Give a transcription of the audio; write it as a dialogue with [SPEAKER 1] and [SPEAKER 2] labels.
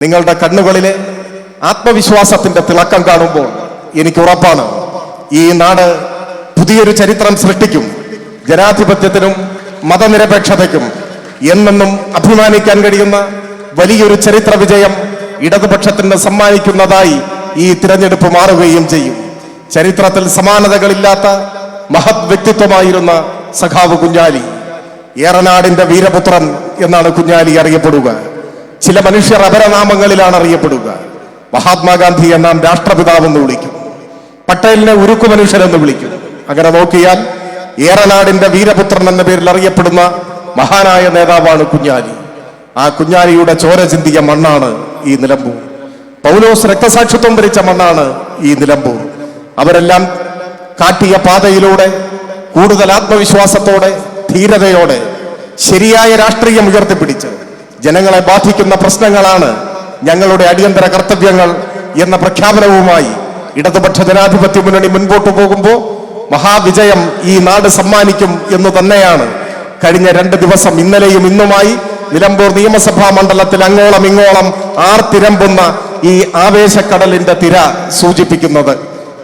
[SPEAKER 1] നിങ്ങളുടെ കണ്ണുകളിലെ ആത്മവിശ്വാസത്തിന്റെ തിളക്കം കാണുമ്പോൾ എനിക്ക് ഉറപ്പാണ് ഈ നാട് പുതിയൊരു ചരിത്രം സൃഷ്ടിക്കും. ജനാധിപത്യത്തിനും മതനിരപേക്ഷതയ്ക്കും എന്നെന്നും അഭിമാനിക്കാൻ കഴിയുന്ന വലിയൊരു ചരിത്ര വിജയം ഇടതുപക്ഷത്തിന് സമ്മാനിക്കുന്നതായി ഈ തിരഞ്ഞെടുപ്പ് മാറുകയും ചെയ്യും. ചരിത്രത്തിൽ സമാനതകളില്ലാത്ത മഹത് വ്യക്തിത്വമായിരുന്ന സഖാവ് കുഞ്ഞാലി, ഏറനാടിന്റെ വീരപുത്രൻ എന്നാണ് കുഞ്ഞാലി അറിയപ്പെടുക. ചില മനുഷ്യർ അപരനാമങ്ങളിലാണ് അറിയപ്പെടുക. മഹാത്മാഗാന്ധി നാം രാഷ്ട്രപിതാവെന്ന് വിളിക്കും, പട്ടേലിനെ ഉരുക്കു മനുഷ്യരെന്ന് വിളിക്കും. അങ്ങനെ നോക്കിയാൽ ഏറനാടിന്റെ വീരപുത്രൻ എന്ന പേരിൽ അറിയപ്പെടുന്ന മഹാനായ നേതാവാണ് കുഞ്ഞാലി. ആ കുഞ്ഞാലിയുടെ ചോര ചിന്തിയ മണ്ണാണ് ഈ നിലമ്പൂർ. പൗലോസ് രക്തസാക്ഷിത്വം വരിച്ച മണ്ണാണ് ഈ നിലമ്പൂർ. അവരെല്ലാം കാട്ടിയ പാതയിലൂടെ കൂടുതൽ ആത്മവിശ്വാസത്തോടെ, ധീരതയോടെ, ശരിയായ രാഷ്ട്രീയം ഉയർത്തിപ്പിടിച്ച് ജനങ്ങളെ ബാധിക്കുന്ന പ്രശ്നങ്ങളാണ് ഞങ്ങളുടെ അടിയന്തര കർത്തവ്യങ്ങൾ എന്ന പ്രഖ്യാപനവുമായി ഇടതുപക്ഷ ജനാധിപത്യ മുന്നണി മുൻപോട്ട് പോകുമ്പോൾ മഹാവിജയം ഈ നാട് സമ്മാനിക്കും എന്ന് തന്നെയാണ് കഴിഞ്ഞ 2 ദിവസം, ഇന്നലെയും ഇന്നുമായി, നിലമ്പൂർ നിയമസഭാ മണ്ഡലത്തിൽ അങ്ങോളം ഇങ്ങോളം ആർത്തിരമ്പുന്ന ഈ ആവേശക്കടലിന്റെ തിര സൂചിപ്പിക്കുന്നത്.